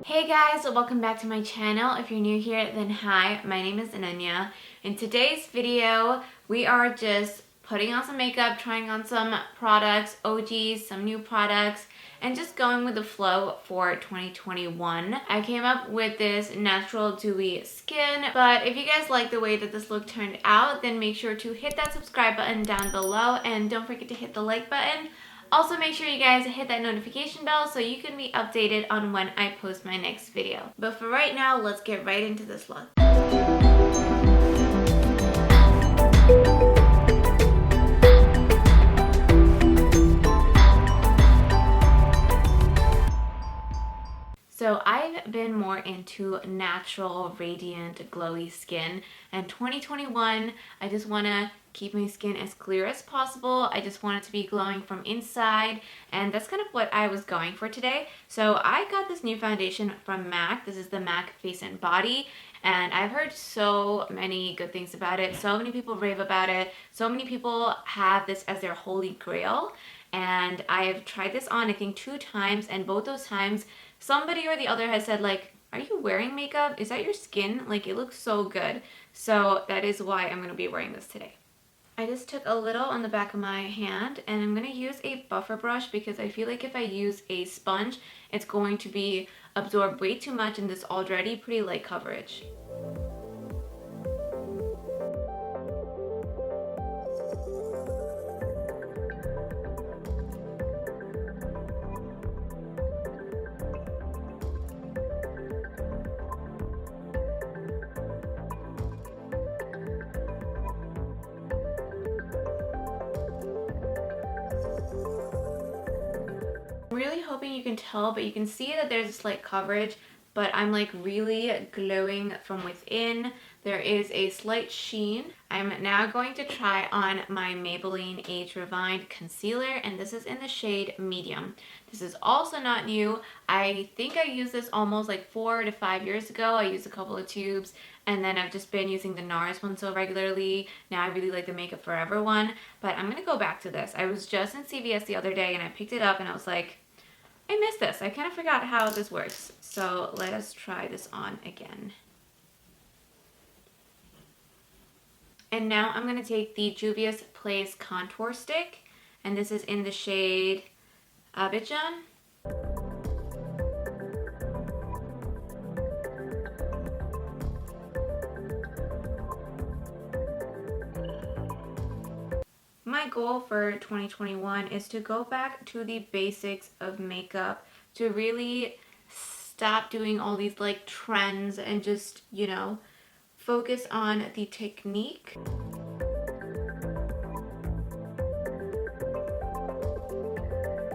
Hey guys, welcome back to my channel. If you're new here, then hi, my name is Ananya. In today's video, we are just putting on some makeup, trying on some products, OGs, some new products, and just going with the flow for 2021. I came up with this natural dewy skin, but if you guys like the way that this look turned out, then make sure to hit that subscribe button down below and don't forget to hit the like button. Also, make sure you guys hit that notification bell so you can be updated on when I post my next video. But for right now, let's get right into this look. So I've been more into natural, radiant, glowy skin, and 2021, I just want to keep my skin as clear as possible. I just want it to be glowing from inside, and that's kind of what I was going for today. So I got this new foundation from MAC. This is the MAC Face and Body, and I've heard so many good things about it. So many people rave about it. So many people have this as their holy grail, and I've tried this on I think 2 times, and both those times somebody or the other has said like, are you wearing makeup? Is that your skin? Like, it looks so good. So that is why I'm going to be wearing this today. I just took a little on the back of my hand, and I'm going to use a buffer brush because I feel like if I use a sponge, it's going to be absorb way too much in this already pretty light coverage. I'm really hoping you can tell, but you can see that there's a slight coverage, but I'm like really glowing from within. There is a slight sheen. I'm now going to try on my Maybelline Age Refined Concealer, and this is in the shade Medium. This is also not new. I think I used this almost like 4 to 5 years ago. I used a couple of tubes, and then I've just been using the Nars one so regularly. Now I really like the Makeup Forever one, but I'm gonna go back to this. I was just in CVS the other day and I picked it up and I was like, I missed this. I kind of forgot how this works. So let us try this on again. And now I'm going to take the Juvia's Place Contour Stick, and this is in the shade Abidjan. My goal for 2021 is to go back to the basics of makeup, to really stop doing all these like trends and just, you know, focus on the technique.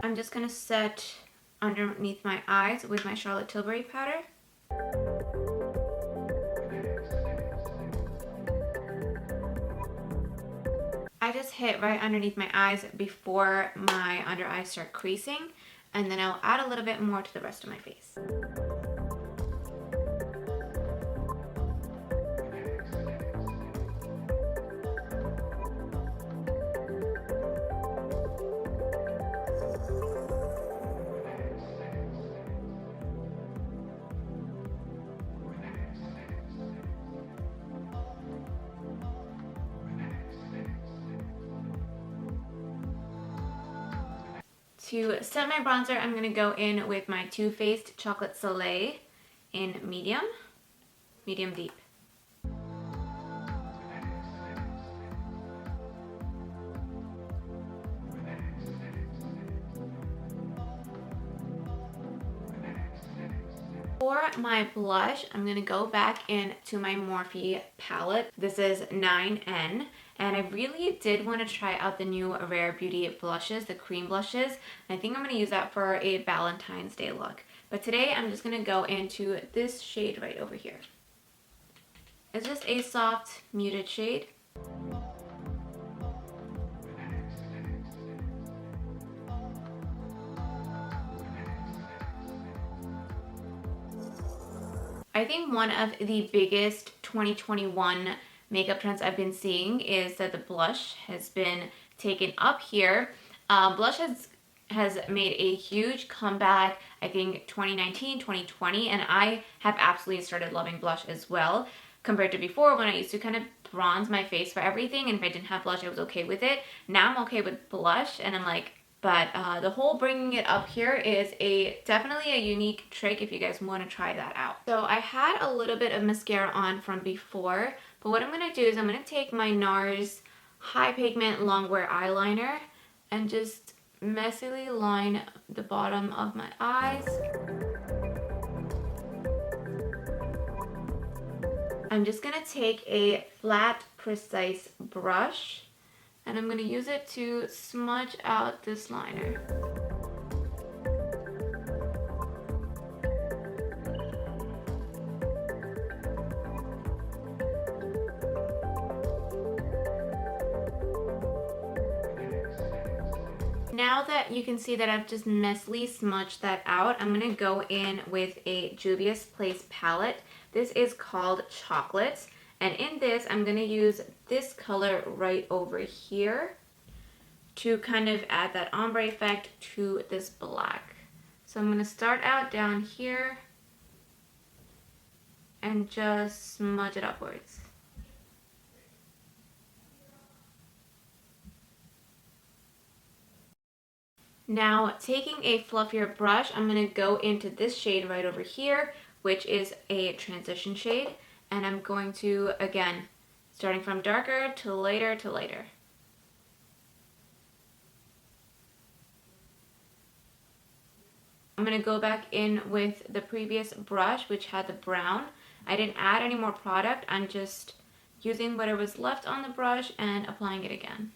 I'm just gonna set underneath my eyes with my Charlotte Tilbury powder. I just hit right underneath my eyes before my under eyes start creasing, and then I'll add a little bit more to the rest of my face. To set my bronzer, I'm going to go in with my Too Faced Chocolate Soleil in medium deep. For my blush, I'm going to go back into my Morphe palette. This is 9N. And I really did want to try out the new Rare Beauty blushes, the cream blushes. I think I'm going to use that for a Valentine's Day look. But today I'm just going to go into this shade right over here. It's just a soft, muted shade. I think one of the biggest 2021 makeup trends I've been seeing is that the blush has been taken up here. Blush has has made a huge comeback, I think 2019, 2020, and I have absolutely started loving blush as well compared to before when I used to kind of bronze my face for everything, and if I didn't have blush I was okay with it. Now I'm okay with blush, and I'm like, but the whole bringing it up here is definitely a unique trick if you guys want to try that out. So I had a little bit of mascara on from before, but what I'm going to do is I'm going to take my Nars High Pigment Longwear Eyeliner and just messily line the bottom of my eyes. I'm just going to take a flat, precise brush and I'm going to use it to smudge out this liner. Now that you can see that I've just messily smudged that out, I'm going to go in with a Juvia's Place palette. This is called Chocolate, and in this I'm going to use this color right over here to kind of add that ombre effect to this black. So I'm going to start out down here and just smudge it upwards. Now, taking a fluffier brush, I'm going to go into this shade right over here, which is a transition shade. And I'm going to, again, starting from darker to lighter to lighter. I'm going to go back in with the previous brush, which had the brown. I didn't add any more product. I'm just using whatever was left on the brush and applying it again.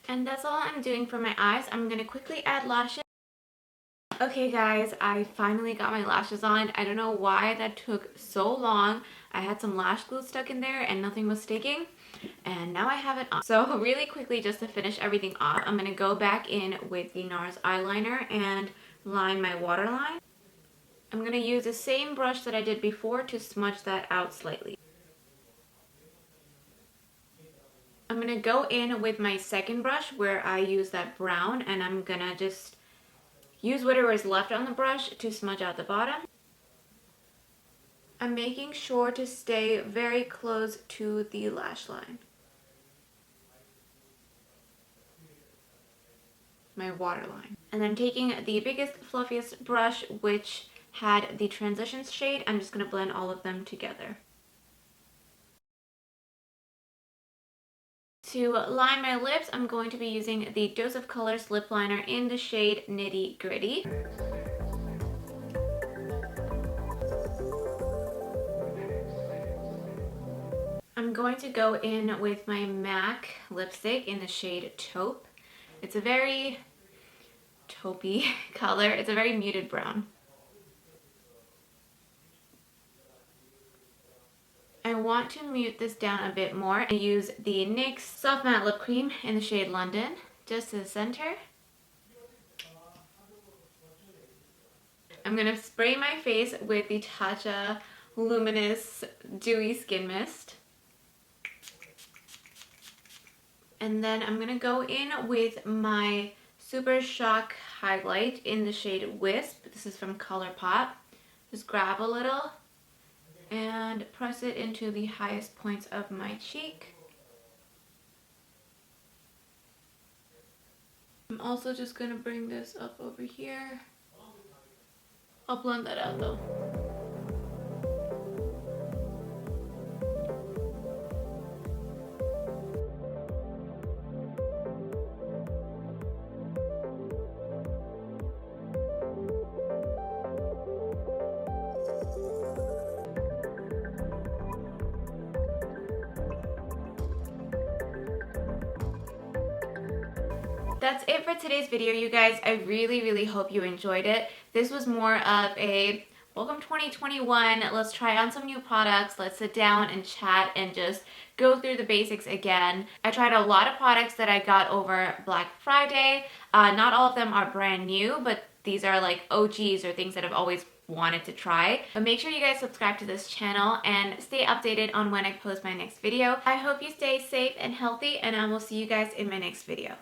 And that's all I'm doing for my eyes. I'm going to quickly add lashes. Okay guys, I finally got my lashes on. I don't know why that took so long. I had some lash glue stuck in there and nothing was sticking. And now I have it on. So really quickly, just to finish everything off, I'm going to go back in with the Nars eyeliner and line my waterline. I'm going to use the same brush that I did before to smudge that out slightly. I'm going to go in with my second brush where I use that brown, and I'm going to just use whatever is left on the brush to smudge out the bottom. I'm making sure to stay very close to the lash line. My waterline. And then taking the biggest, fluffiest brush, which had the transitions shade, I'm just going to blend all of them together. To line my lips, I'm going to be using the Dose of Colors lip liner in the shade Nitty Gritty. I'm going to go in with my MAC lipstick in the shade Taupe. It's a very taupey color. It's a very muted brown. I want to mute this down a bit more and use the NYX Soft Matte Lip Cream in the shade London, just to the center. I'm going to spray my face with the Tatcha Luminous Dewy Skin Mist. And then I'm going to go in with my Super Shock Highlight in the shade Wisp. This is from Colourpop. Just grab a little and press it into the highest points of my cheek. I'm also just going to bring this up over here. I'll blend that out though. That's it for today's video, you guys. I really hope you enjoyed it. This was more of a welcome 2021. Let's try on some new products. Let's sit down and chat and just go through the basics again. I tried a lot of products that I got over Black Friday. Not all of them are brand new, but these are like OGs or things that have always wanted to try. But make sure you guys subscribe to this channel and stay updated on when I post my next video. I hope you stay safe and healthy, and I will see you guys in my next video.